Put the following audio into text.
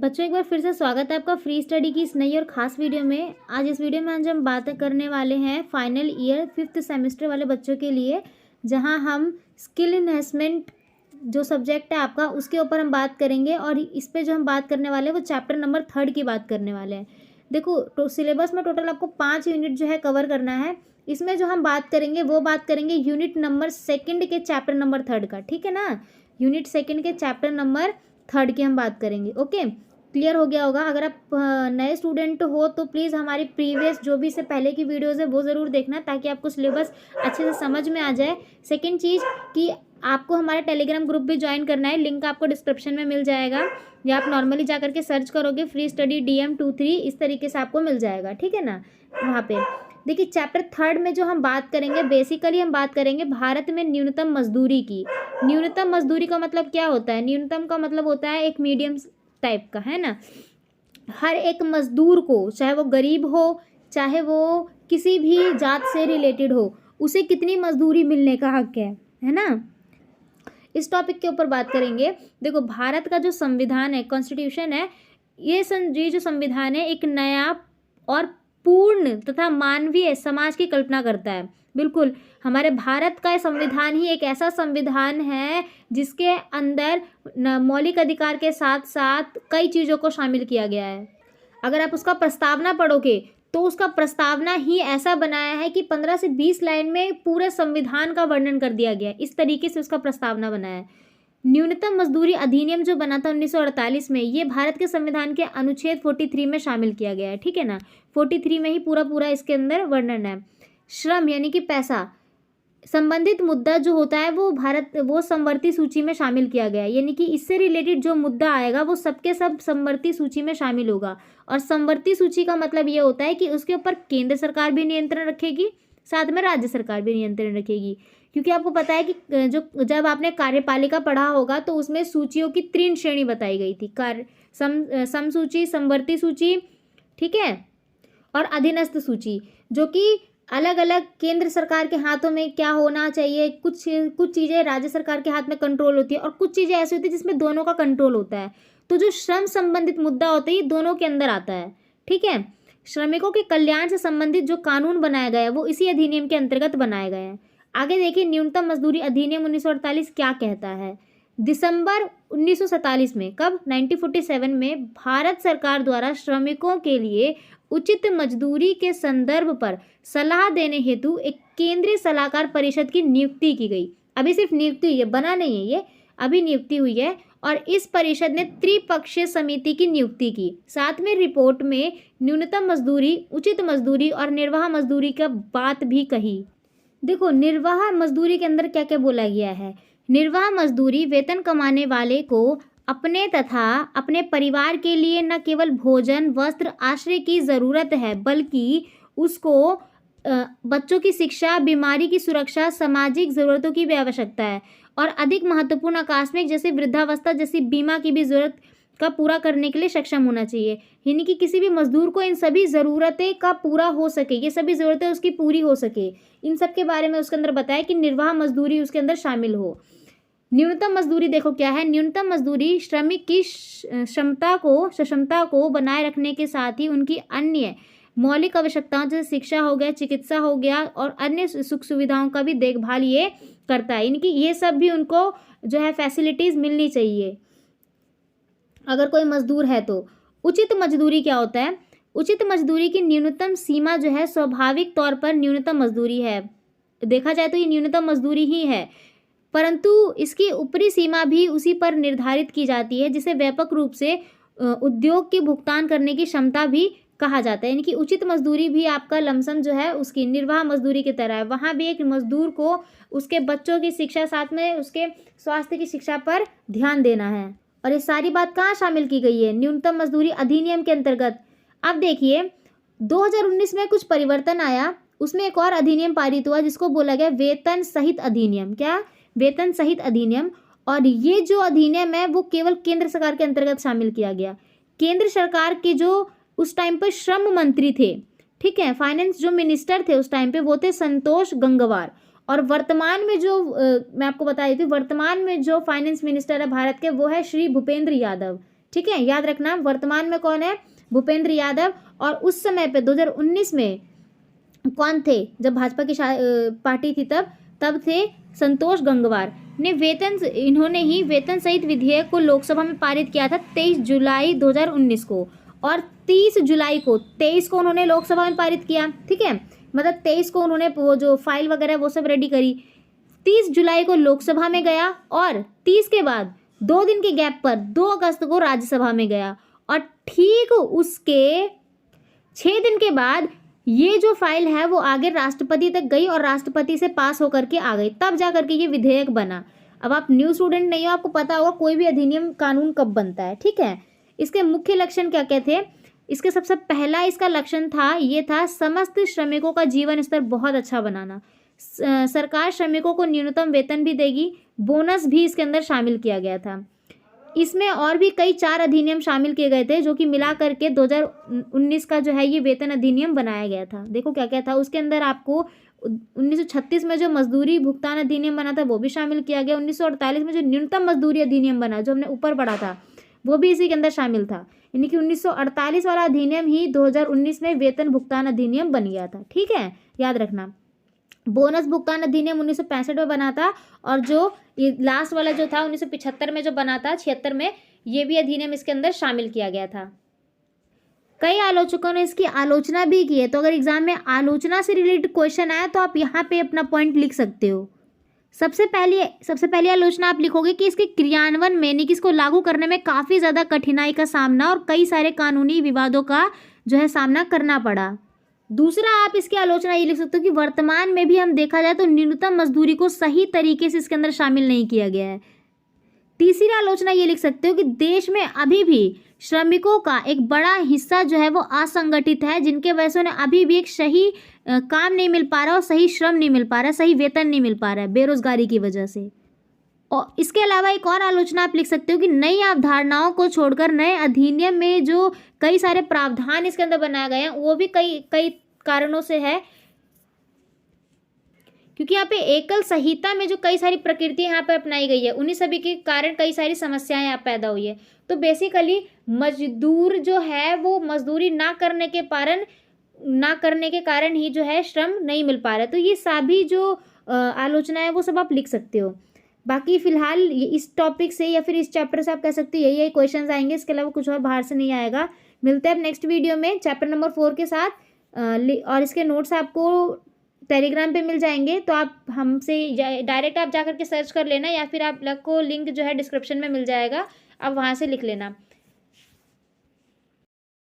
बच्चों एक बार फिर से स्वागत है आपका फ्री स्टडी की इस नई और ख़ास वीडियो में। आज इस वीडियो में हम बात करने वाले हैं फाइनल ईयर 5th सेमेस्टर वाले बच्चों के लिए, जहां हम स्किल इन्हेंसमेंट जो सब्जेक्ट है आपका उसके ऊपर हम बात करेंगे। और इस पे जो हम बात करने वाले हैं वो चैप्टर नंबर 3 की बात करने वाले हैं। देखो तो सिलेबस में टोटल आपको 5 यूनिट जो है कवर करना है। इसमें जो हम बात करेंगे वो बात करेंगे यूनिट नंबर 2 के चैप्टर नंबर 3 का, ठीक है ना। यूनिट 2 के चैप्टर नंबर 3 की हम बात करेंगे। ओके, क्लियर हो गया होगा। अगर आप नए स्टूडेंट हो तो प्लीज़ हमारी प्रीवियस जो भी इससे पहले की वीडियोज़ है वो ज़रूर देखना, ताकि आपको सिलेबस अच्छे से समझ में आ जाए। सेकंड चीज़ कि आपको हमारा टेलीग्राम ग्रुप भी ज्वाइन करना है, लिंक आपको डिस्क्रिप्शन में मिल जाएगा, या आप नॉर्मली जा करके सर्च करोगे फ्री स्टडी DM23, इस तरीके से आपको मिल जाएगा, ठीक है ना। वहाँ पे देखिए चैप्टर 3 में जो हम बात करेंगे, बेसिकली हम बात करेंगे भारत में न्यूनतम मजदूरी की। न्यूनतम मजदूरी का मतलब क्या होता है? न्यूनतम का मतलब होता है एक मीडियम टाइप का, है ना। हर एक मजदूर को, चाहे वो गरीब हो चाहे वो किसी भी जात से रिलेटेड हो, उसे कितनी मजदूरी मिलने का हक है ना। इस टॉपिक के ऊपर बात करेंगे। देखो भारत का जो संविधान है, कॉन्स्टिट्यूशन है, ये जो संविधान है एक नया और पूर्ण तथा मानवीय समाज की कल्पना करता है। बिल्कुल, हमारे भारत का संविधान ही एक ऐसा संविधान है जिसके अंदर मौलिक अधिकार के साथ साथ कई चीज़ों को शामिल किया गया है। अगर आप उसका प्रस्तावना पढ़ोगे तो उसका प्रस्तावना ही ऐसा बनाया है कि 15 से 20 लाइन में पूरे संविधान का वर्णन कर दिया गया है। इस तरीके से उसका प्रस्तावना बनाया है। न्यूनतम मजदूरी अधिनियम जो बना था 1948 में, ये भारत के संविधान के अनुच्छेद 43 में शामिल किया गया है, ठीक है ना। 43 में ही पूरा इसके अंदर वर्णन है। श्रम यानी कि पैसा संबंधित मुद्दा जो होता है वो समवर्ती सूची में शामिल किया गया है, यानी कि इससे रिलेटेड जो मुद्दा आएगा वो सबके सब समवर्ती सूची में शामिल होगा। और समवर्ती सूची का मतलब ये होता है कि उसके ऊपर केंद्र सरकार भी नियंत्रण रखेगी, साथ में राज्य सरकार भी नियंत्रण रखेगी। क्योंकि आपको पता है कि जब आपने कार्यपालिका पढ़ा होगा तो उसमें सूचियों की 3 श्रेणी बताई गई थी, समसूची, समवर्ती सूची, ठीक है, और अधीनस्थ सूची, जो कि अलग अलग केंद्र सरकार के हाथों में क्या होना चाहिए। कुछ चीज़ें राज्य सरकार के हाथ में कंट्रोल होती है और कुछ चीज़ें ऐसी होती है जिसमें दोनों का कंट्रोल होता है। तो जो श्रम संबंधित मुद्दा होता है ये दोनों के अंदर आता है, ठीक है। श्रमिकों के कल्याण से संबंधित जो कानून बनाया गया है वो इसी अधिनियम के अंतर्गत बनाए गए हैं। आगे देखिए न्यूनतम मजदूरी अधिनियम 1948 क्या कहता है। दिसंबर 1947 में, कब? 1947 में भारत सरकार द्वारा श्रमिकों के लिए उचित मजदूरी के संदर्भ पर सलाह देने हेतु एक केंद्रीय सलाहकार परिषद की नियुक्ति की गई। अभी सिर्फ नियुक्ति हुई है, बना नहीं है ये, अभी नियुक्ति हुई है। और इस परिषद ने त्रिपक्षीय समिति की नियुक्ति की। साथ में रिपोर्ट में न्यूनतम मजदूरी, उचित मजदूरी और निर्वाह मजदूरी का बात भी कही। देखो निर्वाह मजदूरी के अंदर क्या क्या बोला गया है। निर्वाह मजदूरी वेतन कमाने वाले को अपने तथा अपने परिवार के लिए न केवल भोजन, वस्त्र, आश्रय की ज़रूरत है, बल्कि उसको बच्चों की शिक्षा, बीमारी की सुरक्षा, सामाजिक ज़रूरतों की भी आवश्यकता है। और अधिक महत्वपूर्ण आकस्मिक जैसे वृद्धावस्था जैसी बीमा की भी ज़रूरत का पूरा करने के लिए सक्षम होना चाहिए। यानी कि किसी भी मजदूर को इन सभी ज़रूरतें का पूरा हो सके, ये सभी ज़रूरतें उसकी पूरी हो सके, इन सब के बारे में उसके अंदर बताया कि निर्वाह मजदूरी उसके अंदर शामिल हो। न्यूनतम मजदूरी देखो क्या है। न्यूनतम मजदूरी श्रमिक की सक्षमता को बनाए रखने के साथ ही उनकी अन्य मौलिक आवश्यकताओं जैसे शिक्षा हो गया, चिकित्सा हो गया और अन्य सुख सुविधाओं का भी देखभाल ये करता है। इनकी ये सब भी उनको जो है फैसिलिटीज़ मिलनी चाहिए अगर कोई मजदूर है तो। उचित मजदूरी क्या होता है? उचित मजदूरी की न्यूनतम सीमा जो है स्वाभाविक तौर पर न्यूनतम मजदूरी है। देखा जाए तो ये न्यूनतम मजदूरी ही है, परंतु इसकी ऊपरी सीमा भी उसी पर निर्धारित की जाती है, जिसे व्यापक रूप से उद्योग की भुगतान करने की क्षमता भी कहा जाता है। यानी कि उचित मजदूरी भी आपका लमसम जो है उसकी निर्वाह मजदूरी की तरह है। वहाँ भी एक मजदूर को उसके बच्चों की शिक्षा, साथ में उसके स्वास्थ्य की शिक्षा पर ध्यान देना है। और ये सारी बात कहाँ शामिल की गई है? न्यूनतम मजदूरी अधिनियम के अंतर्गत। अब देखिए 2019 में कुछ परिवर्तन आया, उसमें एक और अधिनियम पारित हुआ जिसको बोला गया वेतन सहित अधिनियम। क्या? वेतन सहित अधिनियम। और ये जो अधिनियम है वो केवल केंद्र सरकार के अंतर्गत शामिल किया गया। केंद्र सरकार के जो उस टाइम पर श्रम मंत्री थे, ठीक है, फाइनेंस जो मिनिस्टर थे उस टाइम पे वो थे संतोष गंगवार। और वर्तमान में जो मैं आपको बता रही थी, वर्तमान में जो फाइनेंस मिनिस्टर है भारत के वो है श्री भूपेंद्र यादव। ठीक है, याद रखना। वर्तमान में कौन है? भूपेंद्र यादव। और उस समय पे 2019 में कौन थे जब भाजपा की पार्टी थी तब थे संतोष गंगवार ने इन्होंने ही वेतन सहित विधेयक को लोकसभा में पारित किया था 23 जुलाई 2019 को। और 30 जुलाई को 23 को उन्होंने लोकसभा में पारित किया, ठीक है, मतलब 23 को उन्होंने वो जो फाइल वगैरह वो सब रेडी करी, 30 जुलाई को लोकसभा में गया और 30 के बाद 2 दिन के गैप पर 2 अगस्त को राज्यसभा में गया। और ठीक उसके 6 दिन के बाद ये जो फाइल है वो आगे राष्ट्रपति तक गई और राष्ट्रपति से पास होकर के आ गई, तब जा करके ये विधेयक बना। अब आप न्यू स्टूडेंट नहीं हो, आपको पता होगा कोई भी अधिनियम कानून कब बनता है, ठीक है। इसके मुख्य लक्षण क्या क्या थे? इसके सबसे पहला इसका लक्षण था, ये था समस्त श्रमिकों का जीवन स्तर बहुत अच्छा बनाना। सरकार श्रमिकों को न्यूनतम वेतन भी देगी, बोनस भी इसके अंदर शामिल किया गया था। इसमें और भी कई 4 अधिनियम शामिल किए गए थे जो कि मिला करके 2019 का जो है ये वेतन अधिनियम बनाया गया था। देखो क्या क्या था उसके अंदर। आपको 1936 में जो मजदूरी भुगतान अधिनियम बना था वो भी शामिल किया गया। 1948 में जो न्यूनतम मजदूरी अधिनियम बना, जो हमने ऊपर पढ़ा था, वो भी इसी के अंदर शामिल था। यानी कि 1948 वाला अधिनियम ही 2019 में वेतन भुगतान अधिनियम बन गया था, ठीक है, याद रखना। बोनस भुगतान अधिनियम 1965 में बना था और जो ये लास्ट वाला जो था 1975 में जो बना था, 76 में, ये भी अधिनियम इसके अंदर शामिल किया गया था। कई आलोचकों ने इसकी आलोचना भी की है, तो अगर एग्जाम में आलोचना से रिलेटेड क्वेश्चन आया तो आप यहाँ पे अपना पॉइंट लिख सकते हो। सबसे पहली आलोचना आप लिखोगे कि इसके क्रियान्वयन में, यानी कि इसको लागू करने में काफ़ी ज़्यादा कठिनाई का सामना और कई सारे कानूनी विवादों का जो है सामना करना पड़ा। दूसरा आप इसकी आलोचना ये लिख सकते हो कि वर्तमान में भी हम देखा जाए तो न्यूनतम मजदूरी को सही तरीके से इसके अंदर शामिल नहीं किया गया है। तीसरी आलोचना ये लिख सकते हो कि देश में अभी भी श्रमिकों का एक बड़ा हिस्सा जो है वो असंगठित है, जिनके वजह से उन्हें अभी भी एक सही काम नहीं मिल पा रहा और सही श्रम नहीं मिल पा रहा, सही वेतन नहीं मिल पा रहा है बेरोजगारी की वजह से। और इसके अलावा एक और आलोचना आप लिख सकते हो कि नई अवधारणाओं को छोड़कर नए अधिनियम में जो कई सारे प्रावधान इसके अंदर बनाए गए हैं वो भी कई कारणों से है, क्योंकि यहाँ पे एकल संहिता में जो कई सारी प्रकृति यहाँ पर अपनाई गई है, उन्हीं सभी के कारण कई सारी समस्याएं यहाँ पैदा हुई है। तो बेसिकली मजदूर जो है वो मजदूरी ना करने के कारण ही जो है श्रम नहीं मिल पा रहा है। तो ये सभी जो आलोचना है वो सब आप लिख सकते हो। बाकी फिलहाल इस टॉपिक से या फिर इस चैप्टर से आप कह सकते हो यही क्वेश्चंस आएंगे, इसके अलावा कुछ और बाहर से नहीं आएगा। मिलते हैं अब नेक्स्ट वीडियो में चैप्टर नंबर 4 के साथ, और इसके नोट्स आपको टेलीग्राम पे मिल जाएंगे, तो आप हमसे डायरेक्ट आप जा करके सर्च कर लेना या फिर आप लोग को लिंक जो है डिस्क्रिप्शन में मिल जाएगा, आप वहाँ से लिख लेना।